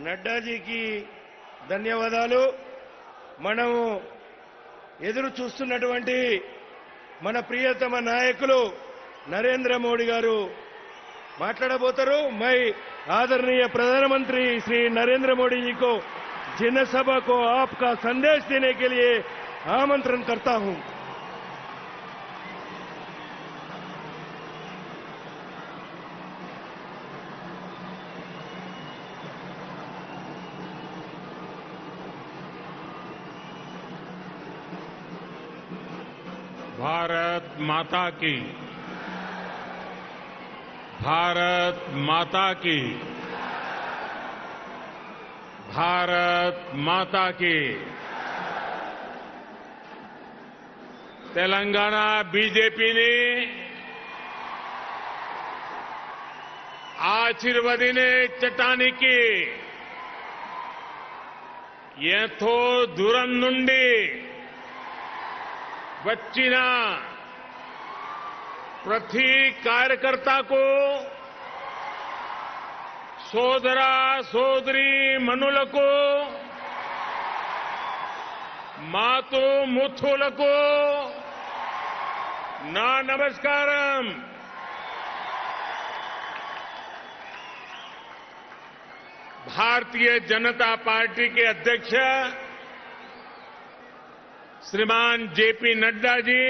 నడ్డాజీకి ధన్యవాదాలు. మనము ఎదురు చూస్తున్నటువంటి మన ప్రియతమ నాయకులు नरेंद्र मोदी గారు మాట్లాడబోతారు. मैं आदरणीय प्रधानमंत्री श्री नरेंद्र मोदी जी को जनसभा को आपका संदेश देने के लिए आमंत्रण करता हूं. भारत माता की, भारत माता की, भारत माता की. तेलंगाना बीजेपी ने आशीर्वादीने चट्टानिकी ఎంతో దూరం నుండి వచ్చిన ప్రతి కార్యకర్తకు సోదర సోదరి మనులకు మాతు ముత్తులకు నా నమస్కారం. भारतीय जनता पार्टी के अध्यक्ष श्रीमान जेपी नड्डा जी,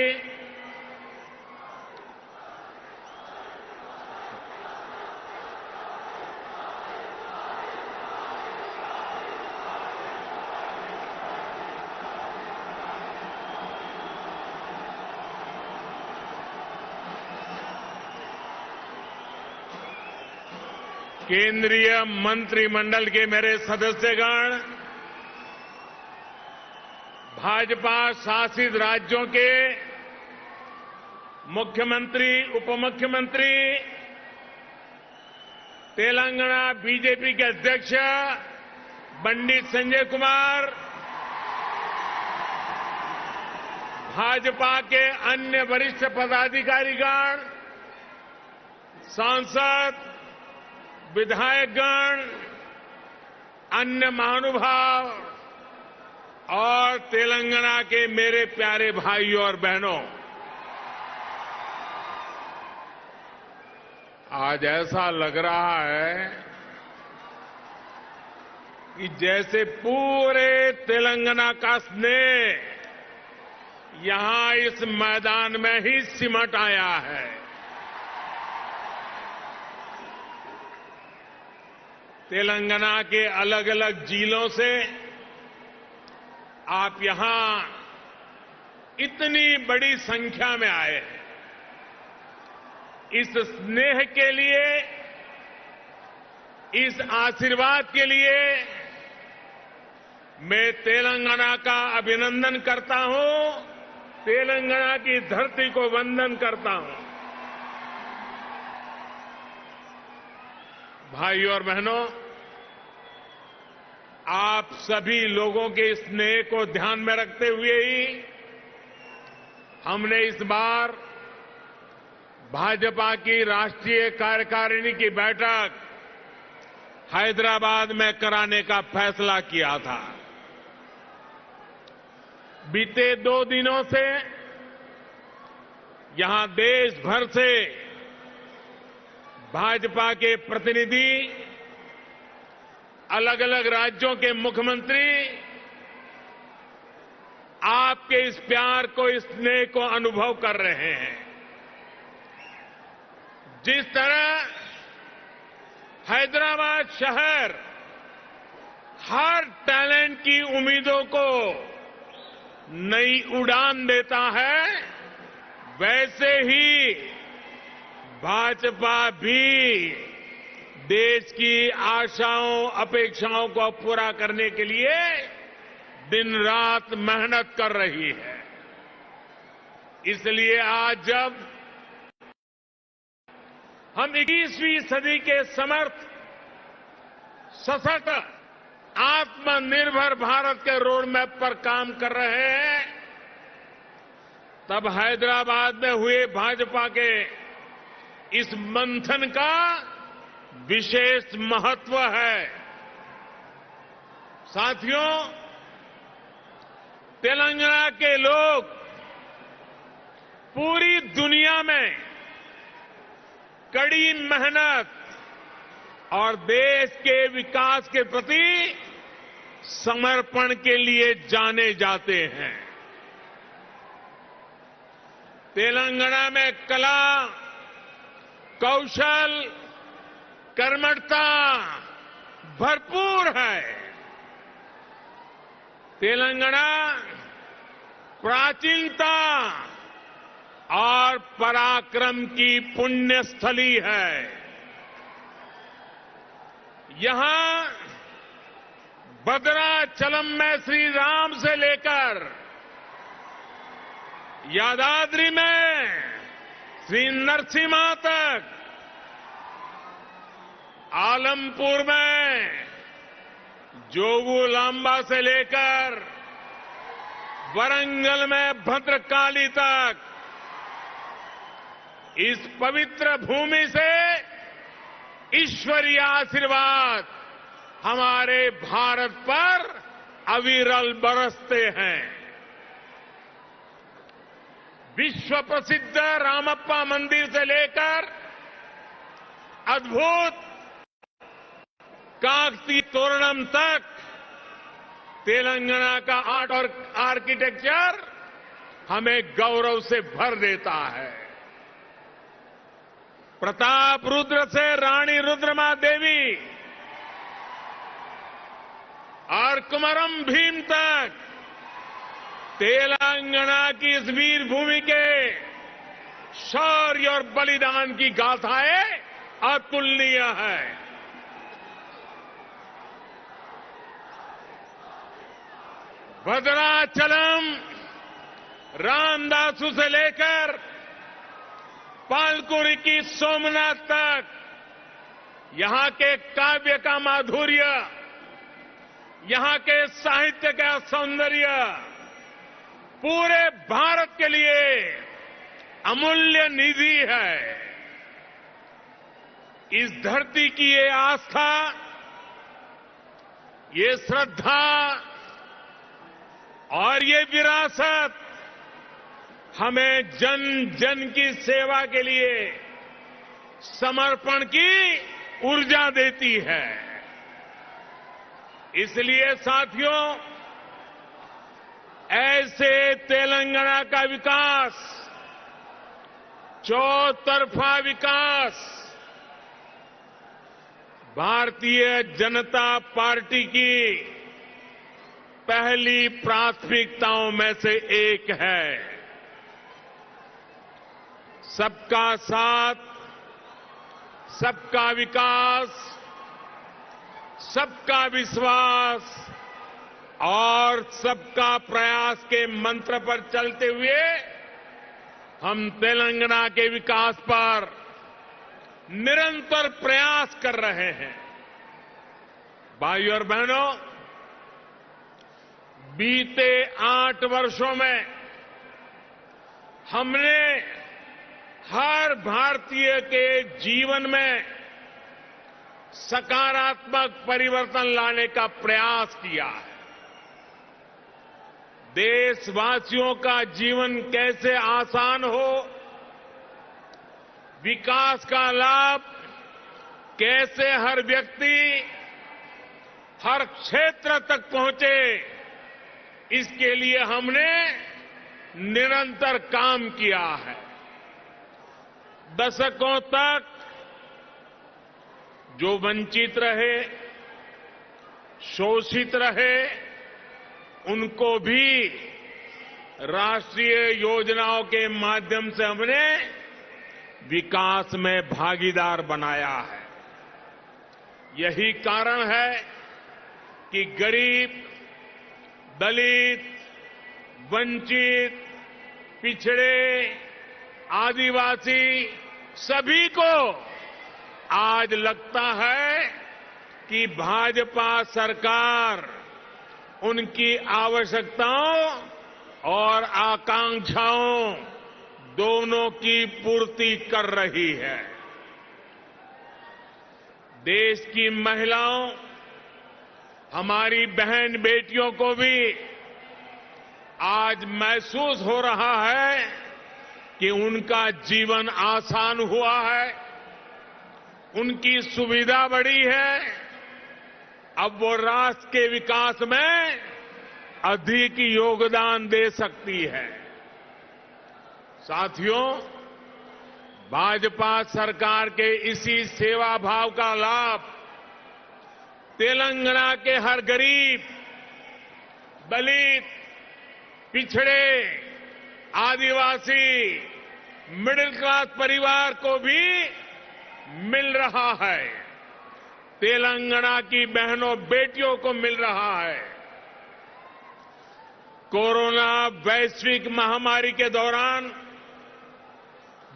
केंद्रीय मंत्रिमंडल के मेरे सदस्यगण, भाजपा शासित राज्यों के मुख्यमंत्री, उपमुख्यमंत्री, तेलंगाना बीजेपी के अध्यक्ष पंडित संजय कुमार, भाजपा के अन्य वरिष्ठ पदाधिकारीगण, सांसद, विधायकगण, अन्य महानुभाव और तेलंगाना के मेरे प्यारे भाइयों और बहनों, आज ऐसा लग रहा है कि जैसे पूरे तेलंगाना का स्नेह यहां इस मैदान में ही सिमट आया है. तेलंगाना के अलग अलग जिलों से आप यहां इतनी बड़ी संख्या में आए हैं. इस स्नेह के लिए, इस आशीर्वाद के लिए मैं तेलंगाना का अभिनंदन करता हूं, तेलंगाना की धरती को वंदन करता हूं. भाइयों और बहनों, आप सभी लोगों के स्नेह को ध्यान में रखते हुए ही हमने इस बार भाजपा की राष्ट्रीय कार्यकारिणी की बैठक हैदराबाद में कराने का फैसला किया था. बीते 2 दिनों से यहां देश भर से भाजपा के प्रतिनिधि, अलग अलग राज्यों के मुख्यमंत्री आपके इस प्यार को, इस स्नेह को अनुभव कर रहे हैं. जिस तरह हैदराबाद शहर हर टैलेंट की उम्मीदों को नई उड़ान देता है, वैसे ही भाजपा भी देश की आशाओं, अपेक्षाओं को पूरा करने के लिए दिन रात मेहनत कर रही है. इसलिए आज जब हम 21वीं सदी के समर्थ, सशक्त, आत्मनिर्भर भारत के रोड मैप पर काम कर रहे हैं, तब हैदराबाद में हुए भाजपा के इस मंथन का विशेष महत्व है। साथियों, तेलंगाना के लोग पूरी दुनिया में कड़ी मेहनत और देश के विकास के प्रति समर्पण के लिए जाने जाते हैं। तेलंगाना में कला, कौशल, कर्मठता भरपूर है। तेलंगाना प्राचीनता और पराक्रम की पुण्य स्थली है। यहां भद्राचलम में श्री राम से लेकर यादाद्री में श्री नरसिम्हा तक, आलमपुर में जोगुलांबा से लेकर वरंगल में भद्रकाली तक, इस पवित्र भूमि से ईश्वरीय आशीर्वाद हमारे भारत पर अविरल बरसते हैं। विश्व प्रसिद्ध रामप्पा मंदिर से लेकर अद्भुत काकतीय तोरणम तक तेलंगाना का आर्ट और आर्किटेक्चर हमें गौरव से भर देता है। प्रताप रुद्र से रानी रुद्रमा देवी और कुमरम भीम तक तेलंगाना की इस वीर भूमि के शौर्य और बलिदान की गाथाएं अतुलनीय है। भद्राचलम रामदासु से लेकर पालकुरी की सोमनाथ तक यहां के काव्य का माधुर्य, यहां के साहित्य का सौंदर्य पूरे भारत के लिए अमूल्य निधि है। इस धरती की ये आस्था, ये श्रद्धा और ये विरासत हमें जन जन की सेवा के लिए समर्पण की ऊर्जा देती है। इसलिए साथियों, ऐसे तेलंगाना का विकास, चौतरफा विकास भारतीय जनता पार्टी की पहली प्राथमिकताओं में से एक है। सबका साथ, सबका विकास, सबका विश्वास और सबका प्रयास के मंत्र पर चलते हुए हम तेलंगाना के विकास पर निरंतर प्रयास कर रहे हैं। भाइयों और बहनों, बीते 8 वर्षों में हमने हर भारतीय के जीवन में सकारात्मक परिवर्तन लाने का प्रयास किया है। देशवासियों का जीवन कैसे आसान हो, विकास का लाभ कैसे हर व्यक्ति, हर क्षेत्र तक पहुंचे, इसके लिए हमने निरंतर काम किया है। दशकों तक जो वंचित रहे, शोषित रहे, उनको भी राष्ट्रीय योजनाओं के माध्यम से हमने विकास में भागीदार बनाया है। यही कारण है कि गरीब, दलित, वंचित, पिछड़े, आदिवासी सभी को आज लगता है कि भाजपा सरकार उनकी आवश्यकताओं और आकांक्षाओं दोनों की पूर्ति कर रही है। देश की महिलाओं, हमारी बहन बेटियों को भी आज महसूस हो रहा है कि उनका जीवन आसान हुआ है, उनकी सुविधा बढ़ी है। अब वो राष्ट्र के विकास में अधिक योगदान दे सकती है। साथियों, भाजपा सरकार के इसी सेवा भाव का लाभ तेलंगाना के हर गरीब, दलित, पिछड़े, आदिवासी, मिडिल क्लास परिवार को भी मिल रहा है। तेलंगाना की बहनों बेटियों को मिल रहा है। कोरोना वैश्विक महामारी के दौरान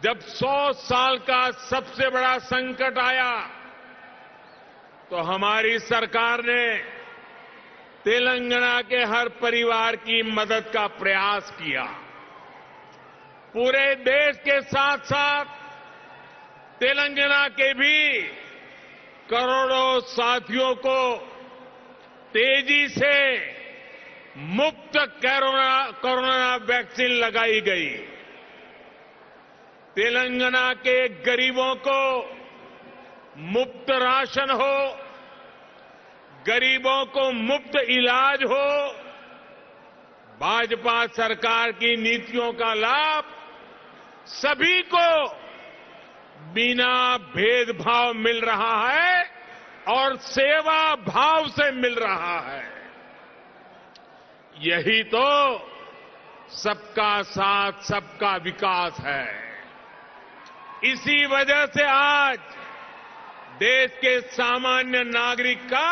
जब 100 साल का सबसे बड़ा संकट आया तो हमारी सरकार ने तेलंगाना के हर परिवार की मदद का प्रयास किया। पूरे देश के साथ साथ तेलंगाना के भी करोड़ों साथियों को तेजी से मुफ्त कोरोना वैक्सीन लगाई गई। तेलंगाना के गरीबों को मुफ्त राशन हो, गरीबों को मुफ्त इलाज हो, भाजपा सरकार की नीतियों का लाभ सभी को बिना भेदभाव मिल रहा है और सेवा भाव से मिल रहा है। यही तो सबका साथ सबका विकास है। इसी वजह से आज देश के सामान्य नागरिक का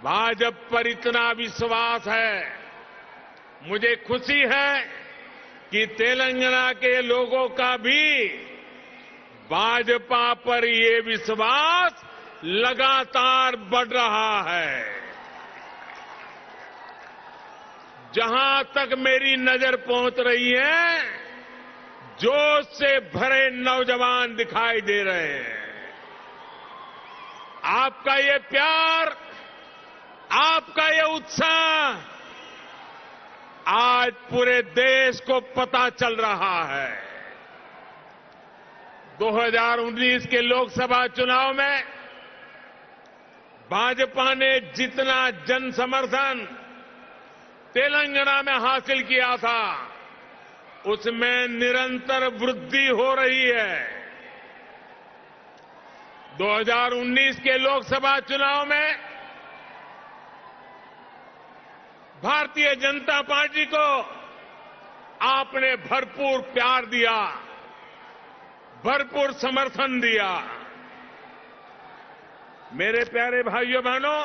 भाजपा पर इतना विश्वास है। मुझे खुशी है कि तेलंगाना के लोगों का भी भाजपा पर ये विश्वास लगातार बढ़ रहा है। जहां तक मेरी नजर पहुंच रही है, जोश से भरे नौजवान दिखाई दे रहे हैं। आपका ये प्यार, आपका ये उत्साह आज पूरे देश को पता चल रहा है। 2019 के लोकसभा चुनाव में भाजपा ने जितना जन समर्थन तेलंगाना में हासिल किया था, उसमें निरंतर वृद्धि हो रही है। 2019 के लोकसभा चुनाव में भारतीय जनता पार्टी को आपने भरपूर प्यार दिया, भरपूर समर्थन दिया। मेरे प्यारे भाइयों बहनों,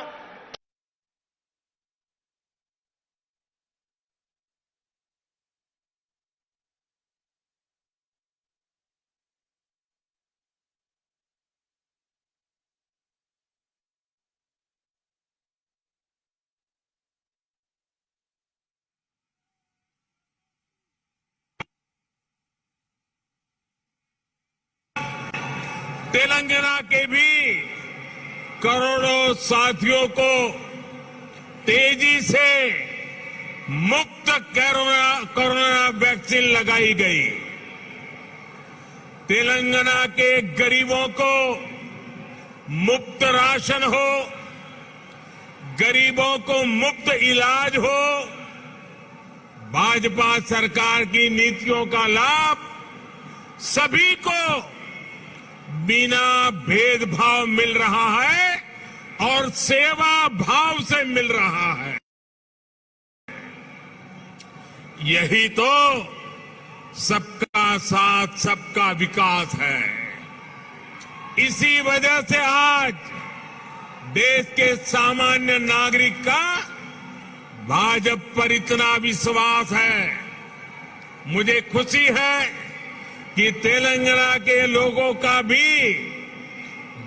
तेलंगाना के भी करोड़ों साथियों को तेजी से मुफ्त कोरोना वैक्सीन लगाई गई। तेलंगाना के गरीबों को मुफ्त राशन हो, गरीबों को मुफ्त इलाज हो। भाजपा सरकार की नीतियों का लाभ सभी को बिना भेदभाव मिल रहा है और सेवा भाव से मिल रहा है। यही तो सबका साथ सबका विकास है। इसी वजह से आज देश के सामान्य नागरिक का भाजपा पर इतना विश्वास है। मुझे खुशी है कि तेलंगाना के लोगों का भी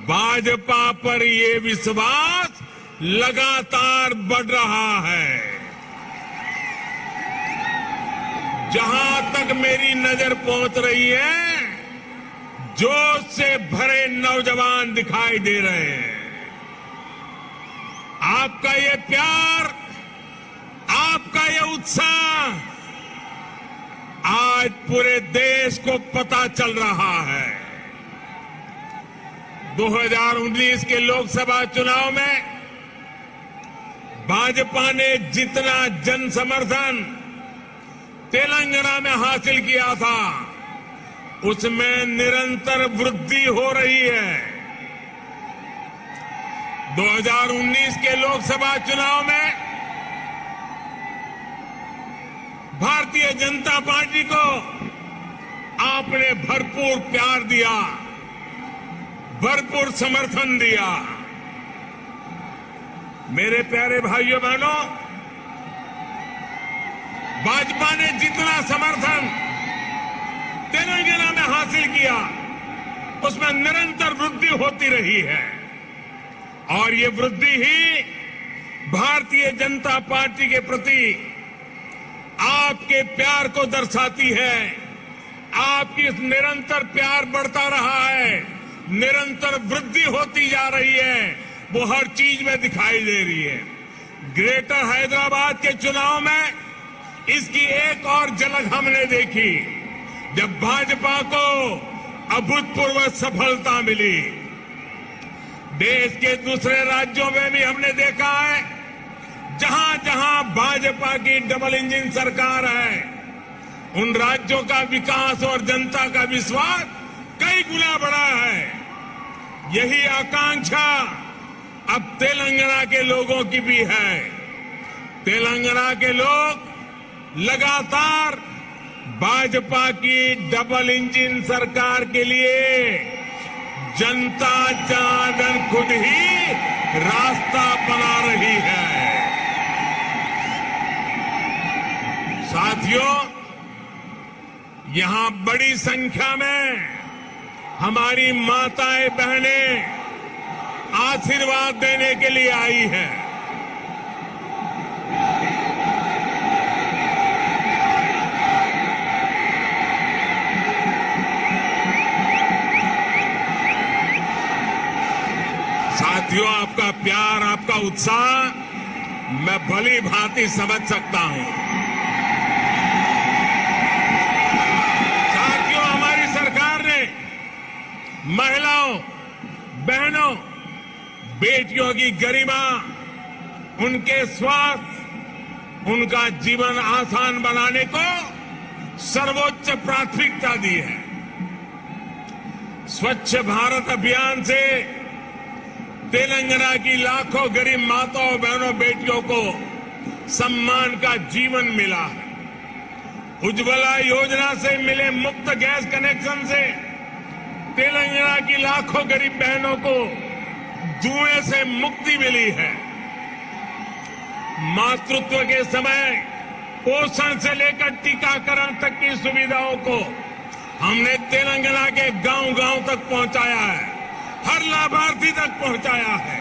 भाजपा पर ये विश्वास लगातार बढ़ रहा है। जहां तक मेरी नजर पहुंच रही है, जोश से भरे नौजवान दिखाई दे रहे हैं। आपका ये प्यार, आपका ये उत्साह आज पूरे देश को पता चल रहा है। 2019 के लोकसभा चुनाव में भाजपा ने जितना जन समर्थन तेलंगाना में हासिल किया था, उसमें निरंतर वृद्धि हो रही है। 2019 के लोकसभा चुनाव में भारतीय जनता पार्टी को आपने भरपूर प्यार दिया, भरपूर समर्थन दिया। मेरे प्यारे भाइयों बहनों, भाजपा ने जितना समर्थन तेलंगाना में हासिल किया, उसमें निरंतर वृद्धि होती रही है। और ये वृद्धि ही भारतीय जनता पार्टी के प्रति आपके प्यार को दर्शाती है। आपकी इस निरंतर प्यार बढ़ता रहा है, निरंतर वृद्धि होती जा रही है, वो हर चीज में दिखाई दे रही है। ग्रेटर हैदराबाद के चुनाव में इसकी एक और झलक हमने देखी, जब भाजपा को अभूतपूर्व सफलता मिली। देश के दूसरे राज्यों में भी हमने देखा है, जहां जहां भाजपा की डबल इंजन सरकार है, उन राज्यों का विकास और जनता का विश्वास कई गुना बढ़ा है। यही आकांक्षा अब तेलंगाना के लोगों की भी है। तेलंगाना के लोग लगातार भाजपा की डबल इंजन सरकार के लिए जनता जनार्दन खुद ही रास्ता बना रही है। साथियों, यहां बड़ी संख्या में हमारी माताएं बहनें आशीर्वाद देने के लिए आई हैं। साथियों, आपका प्यार, आपका उत्साह मैं भली भांति समझ सकता हूं। साथियों, हमारी सरकार ने महिलाओं, बहनों, बेटियों की गरिमा, उनके स्वास्थ्य, उनका जीवन आसान बनाने को सर्वोच्च प्राथमिकता दी है। स्वच्छ भारत अभियान से तेलंगाना की लाखों गरीब माताओं, बहनों, बेटियों को सम्मान का जीवन मिला है। उज्ज्वला योजना से मिले मुफ्त गैस कनेक्शन से तेलंगाना की लाखों गरीब बहनों को जुए से मुक्ति मिली है। मातृत्व के समय पोषण से लेकर टीकाकरण तक की सुविधाओं को हमने तेलंगाना के गांव-गांव तक पहुंचाया है, हर लाभार्थी तक पहुंचाया है।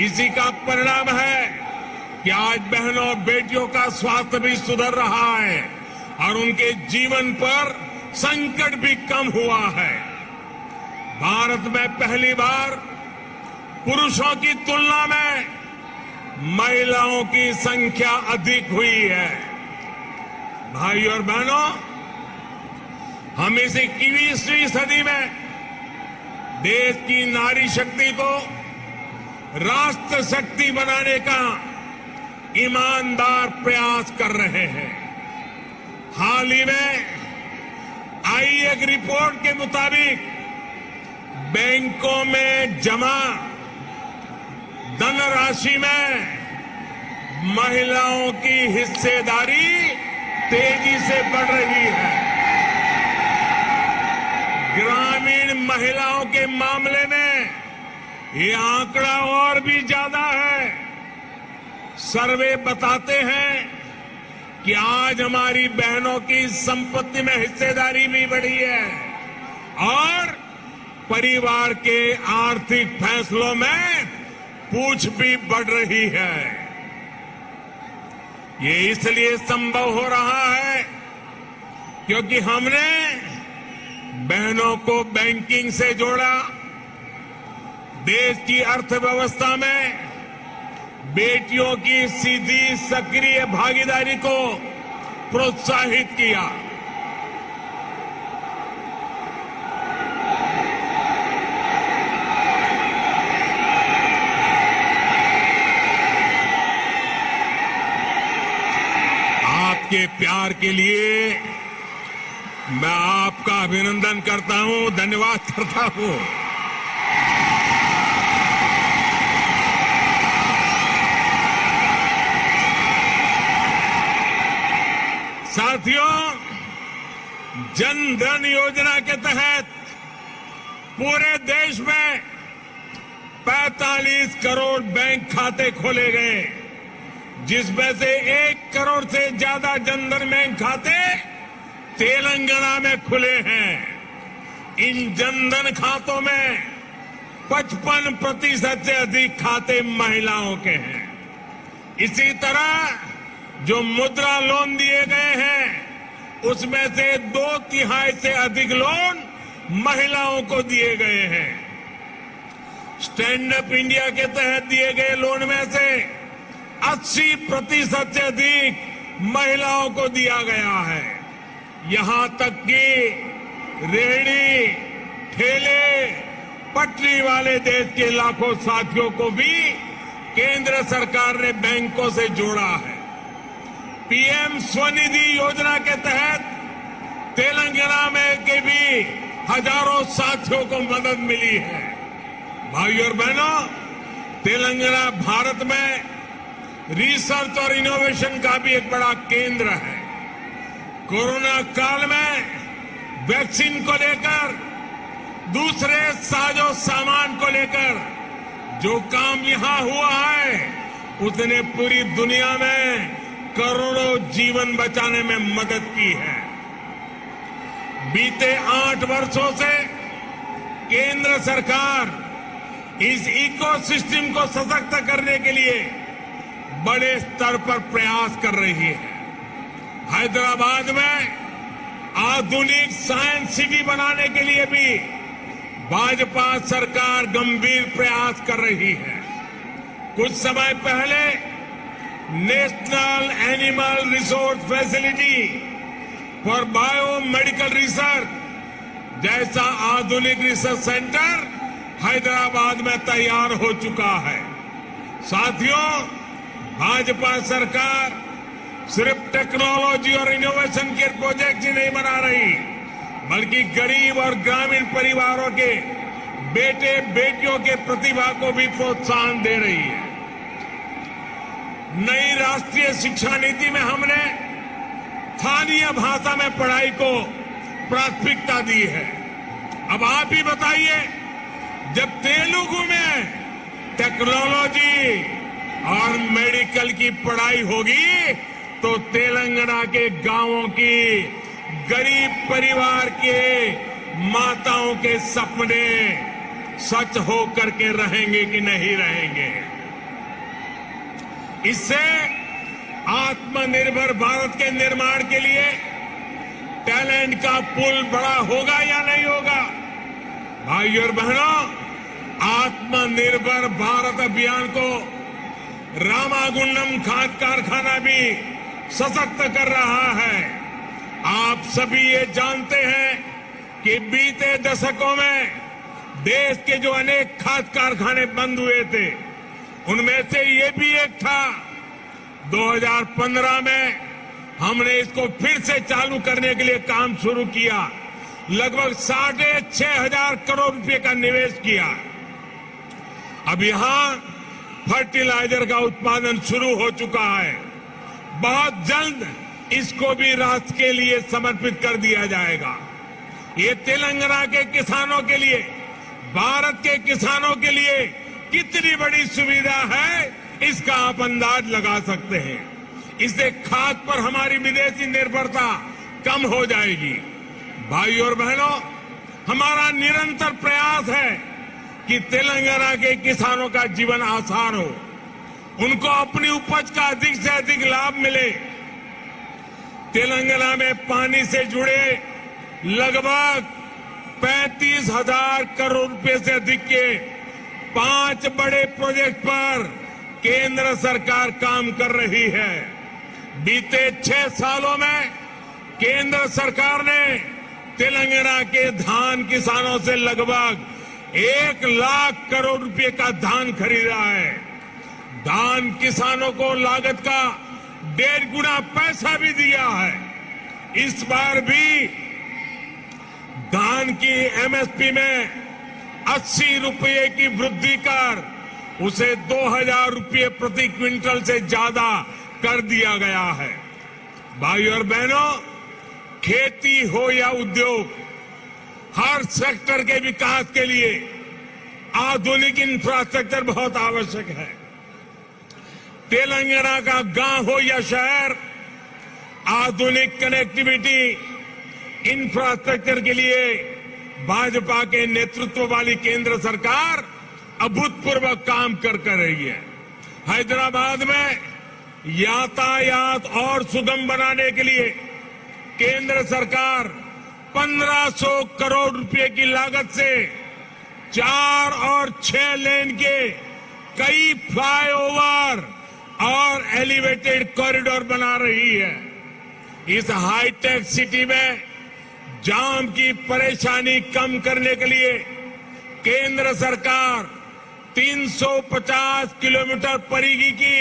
इसी का परिणाम है कि आज बहनों और बेटियों का स्वास्थ्य भी सुधर रहा है और उनके जीवन पर संकट भी कम हुआ है। भारत में पहली बार पुरुषों की तुलना में महिलाओं की संख्या अधिक हुई है। भाइयों और बहनों, हम इस 21वीं सदी में देश की नारी शक्ति को राष्ट्र शक्ति बनाने का ईमानदार प्रयास कर रहे हैं। हाल ही में आई एक रिपोर्ट के मुताबिक बैंकों में जमा धनराशि में महिलाओं की हिस्सेदारी तेजी से बढ़ रही है। ग्रामीण महिलाओं के मामले में ये आंकड़ा और भी ज्यादा है। सर्वे बताते हैं कि आज हमारी बहनों की संपत्ति में हिस्सेदारी भी बढ़ी है और परिवार के आर्थिक फैसलों में पूछ भी बढ़ रही है। ये इसलिए संभव हो रहा है क्योंकि हमने बहनों को बैंकिंग से जोड़ा, देश की अर्थव्यवस्था में बेटियों की सीधी सक्रिय भागीदारी को प्रोत्साहित किया। आपके प्यार के लिए मैं आपका अभिनंदन करता हूं, धन्यवाद करता हूं। साथियों, जन धन योजना के तहत पूरे देश में 45 करोड़ बैंक खाते खोले गए, जिसमें से 1 करोड़ से ज्यादा जन धन बैंक खाते तेलंगाना में खुले हैं। इन जन धन खातों में 55% से अधिक खाते महिलाओं के हैं। इसी तरह जो मुद्रा लोन दिए गए हैं, उसमें से 2/3 से अधिक लोन महिलाओं को दिए गए हैं। स्टैंड अप इंडिया के तहत दिए गए लोन में से 80% से अधिक महिलाओं को दिया गया है। यहां तक कि रेहड़ी, ठेले, पटरी वाले देश के लाखों साथियों को भी केंद्र सरकार ने बैंकों से जोड़ा है। पीएम स्वनिधि योजना के तहत तेलंगाना में के भी हजारों साथियों को मदद मिली है। भाइयों और बहनों, तेलंगाना भारत में रिसर्च और इनोवेशन का भी एक बड़ा केंद्र है। कोरोना काल में वैक्सीन को लेकर, दूसरे साजो सामान को लेकर जो काम यहां हुआ है, उसने पूरी दुनिया में करोड़ों जीवन बचाने में मदद की है। बीते 8 वर्षों से केंद्र सरकार इस इकोसिस्टम को सशक्त करने के लिए बड़े स्तर पर प्रयास कर रही है। हैदराबाद में आधुनिक साइंस सिटी बनाने के लिए भी भाजपा सरकार गंभीर प्रयास कर रही है। कुछ समय पहले national animal resource facility for biomedical research जैसा आधुनिक रिसर्च सेंटर हैदराबाद में तैयार हो चुका है। साथियों, भाजपा सरकार सिर्फ टेक्नोलॉजी और इनोवेशन के प्रोजेक्ट ही नहीं बना रही, बल्कि गरीब और ग्रामीण परिवारों के बेटे बेटियों के प्रतिभा को भी प्रोत्साहन दे रही है। नई राष्ट्रीय शिक्षा नीति में हमने स्थानीय भाषा में पढ़ाई को प्राथमिकता दी है। अब आप ही बताइए, जब तेलुगु में टेक्नोलॉजी और मेडिकल की पढ़ाई होगी, तो तेलंगाना के गांवों की गरीब परिवार के माताओं के सपने सच हो करके रहेंगे कि नहीं रहेंगे। इससे आत्मनिर्भर भारत के निर्माण के लिए टैलेंट का पुल बड़ा होगा या नहीं होगा? भाइयों और बहनों, आत्मनिर्भर भारत अभियान को रामागुंडम खाद कारखाना भी सशक्त कर रहा है। आप सभी ये जानते हैं कि बीते दशकों में देश के जो अनेक खाद कारखाने बंद हुए थे, उनमें से ये भी एक था। 2015 में हमने इसको फिर से चालू करने के लिए काम शुरू किया। लगभग 6,500 करोड़ रुपए का निवेश किया। अब यहां फर्टिलाइजर का उत्पादन शुरू हो चुका है। बहुत जल्द इसको भी राष्ट्र के लिए समर्पित कर दिया जाएगा। ये तेलंगाना के किसानों के लिए, भारत के किसानों के लिए कितनी बड़ी सुविधा है, इसका आप अंदाज लगा सकते हैं। इससे खाद पर हमारी विदेशी निर्भरता कम हो जाएगी। भाइयों और बहनों, हमारा निरंतर प्रयास है कि तेलंगाना के किसानों का जीवन आसान हो, उनको अपनी उपज का अधिक से अधिक लाभ मिले। तेलंगाना में पानी से जुड़े लगभग 35,000 करोड़ रुपए से अधिक के 5 बड़े प्रोजेक्ट पर केंद्र सरकार काम कर रही है। बीते 6 सालों में केंद्र सरकार ने तेलंगाना के धान किसानों से लगभग 1 लाख करोड़ रुपए का धान खरीदा है। धान किसानों को लागत का 1.5 गुना पैसा भी दिया है। इस बार भी धान की एमएसपी में 80 रुपये की वृद्धि कर उसे 2,000 रुपये प्रति क्विंटल से ज्यादा कर दिया गया है। भाइयों और बहनों, खेती हो या उद्योग, हर सेक्टर के विकास के लिए आधुनिक इंफ्रास्ट्रक्चर बहुत आवश्यक है। तेलंगाना का गांव हो या शहर, आधुनिक कनेक्टिविटी इंफ्रास्ट्रक्चर के लिए भाजपा के नेतृत्व वाली केंद्र सरकार अभूतपूर्व काम कर रही है। हैदराबाद में यातायात और सुगम बनाने के लिए केंद्र सरकार 1,500 करोड़ रुपए की लागत से 4 और 6 लेन के कई फ्लाईओवर और एलिवेटेड कॉरिडोर बना रही है। इस हाईटेक सिटी में जाम की परेशानी कम करने के लिए केंद्र सरकार 350 किलोमीटर परिधि की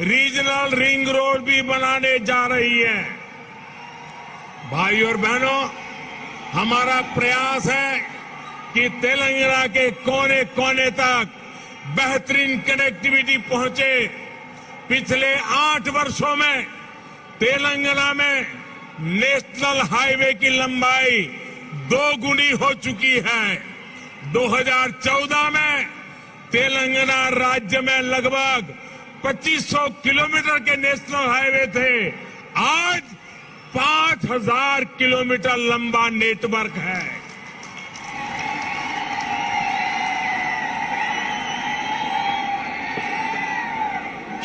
रीजनल रिंग रोड भी बनाने जा रही है। भाइयों और बहनों, हमारा प्रयास है कि तेलंगाना के कोने कोने तक बेहतरीन कनेक्टिविटी पहुंचे। पिछले 8 वर्षों में तेलंगाना में नेशनल हाईवे की लंबाई 2 गुनी हो चुकी है। 2014 में तेलंगाना राज्य में लगभग 2500 किलोमीटर के नेशनल हाईवे थे। आज 5,000 किलोमीटर लंबा नेटवर्क है।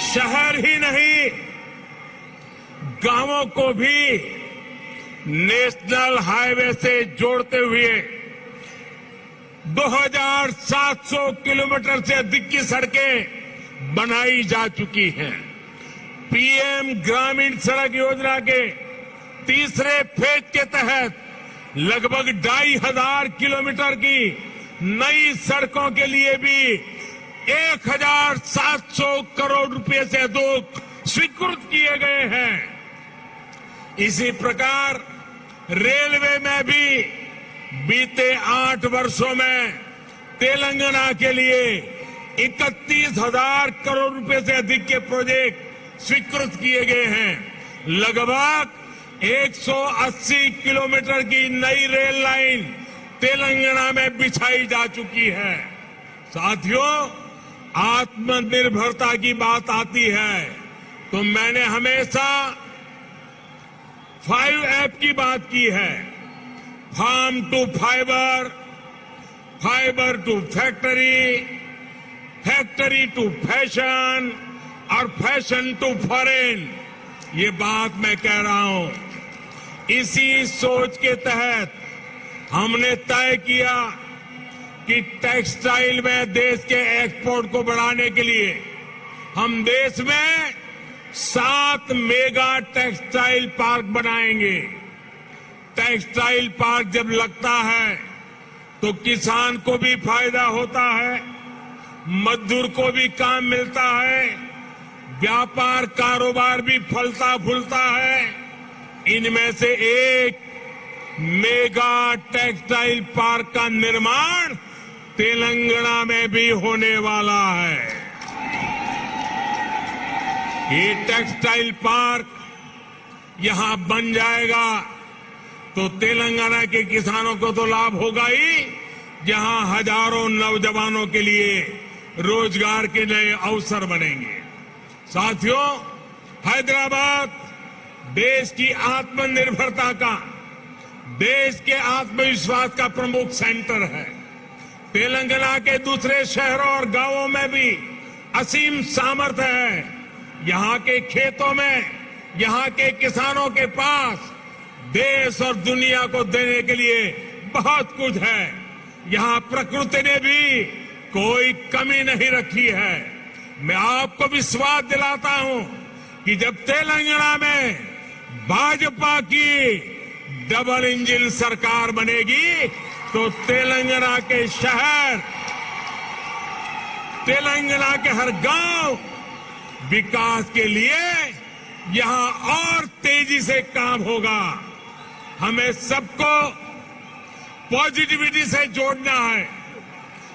शहर ही नहीं, गांवों को भी नेशनल हाईवे से जोड़ते हुए 2,700 किलोमीटर से अधिक की सड़कें बनाई जा चुकी हैं। पीएम ग्रामीण सड़क योजना के तीसरे फेज के तहत लगभग 2,500 किलोमीटर की नई सड़कों के लिए भी 1,700 करोड़ रुपए से अधिक स्वीकृत किए गए हैं। इसी प्रकार रेलवे में भी बीते 8 वर्षों में तेलंगाना के लिए 31,000 करोड़ रुपए से अधिक के प्रोजेक्ट स्वीकृत किए गए हैं। लगभग 180 किलोमीटर की नई रेल लाइन तेलंगाना में बिछाई जा चुकी है। साथियों, आत्मनिर्भरता की बात आती है तो मैंने हमेशा 5F की बात की है। Farm to fibre, fibre to factory, factory to fashion और फैशन टू फॉरेन। ये बात मैं कह रहा हूं। इसी सोच के तहत हमने तय किया कि टेक्सटाइल में देश के एक्सपोर्ट को बढ़ाने के लिए हम देश में 7 मेगा टेक्सटाइल पार्क बनाएंगे। टेक्सटाइल पार्क जब लगता है तो किसान को भी फायदा होता है, मजदूर को भी काम मिलता है, व्यापार कारोबार भी फलता फूलता है। इनमें से एक मेगा टेक्सटाइल पार्क का निर्माण तेलंगाना में भी होने वाला है। ये टेक्सटाइल पार्क यहां बन जाएगा तो तेलंगाना के किसानों को तो लाभ होगा ही, जहां हजारों नौजवानों के लिए रोजगार के नए अवसर बनेंगे। साथियों, हैदराबाद देश की आत्मनिर्भरता का, देश के आत्मविश्वास का प्रमुख सेंटर है। तेलंगाना के दूसरे शहरों और गांवों में भी असीम सामर्थ्य है। यहां के खेतों में, यहां के किसानों के पास देश और दुनिया को देने के लिए बहुत कुछ है। यहाँ प्रकृति ने भी कोई कमी नहीं रखी है। मैं आपको विश्वास दिलाता हूं कि जब तेलंगाना में भाजपा की डबल इंजन सरकार बनेगी तो तेलंगाना के शहर, तेलंगाना के हर गांव विकास के लिए यहां और तेजी से काम होगा। हमें सबको पॉजिटिविटी से जोड़ना है,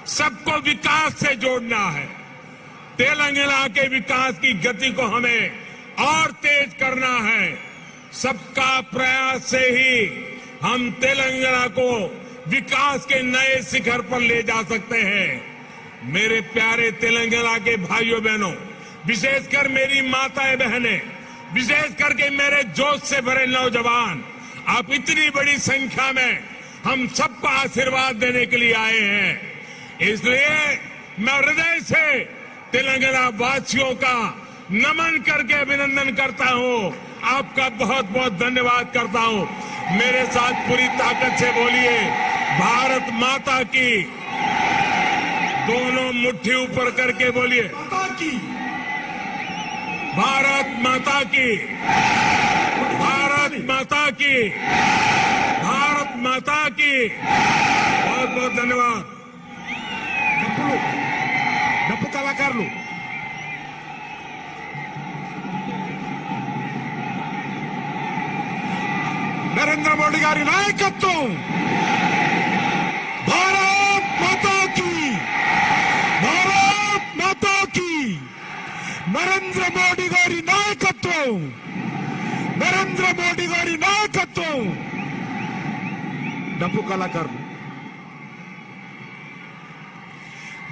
सबको विकास से जोड़ना है। तेलंगाना के विकास की गति को हमें और तेज करना है। सबका प्रयास से ही हम तेलंगाना को विकास के नए शिखर पर ले जा सकते हैं। मेरे प्यारे तेलंगाना के भाइयों बहनों, विशेषकर मेरी माताएं बहनें, विशेष करके मेरे जोश से भरे नौजवान, आप इतनी बड़ी संख्या में हम सबको आशीर्वाद देने के लिए आए हैं। इसलिए मैं हृदय से तेलंगाना वासियों का नमन करके अभिनंदन करता हूं। आपका बहुत बहुत धन्यवाद करता हूं। मेरे साथ पूरी ताकत से बोलिए, भारत माता की। दोनों मुट्ठी ऊपर करके बोलिए, भारत माता की, भारत माता की, भारत माता की। बहुत बहुत धन्यवाद। డప్పు కళాకారులు నరేంద్ర మోడీ గారి నాయకత్వం, భారత్ మాతా కీ, భారత్ మాతా కీ। నరేంద్ర మోడీ గారి నాయకత్వం, నరేంద్ర మోడీ గారి నాయకత్వం। డప్పు కళాకారులు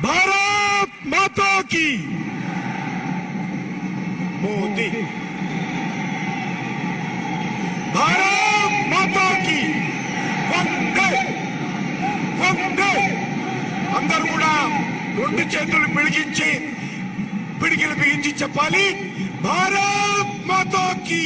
भारत माता की। मोदी, भारत माता की। వందే వందే। అందరూ కూడా రెండు చేతులు పిడికించి పిడికిలు బిగించి చెప్పాలి, భారత్ మాతా की।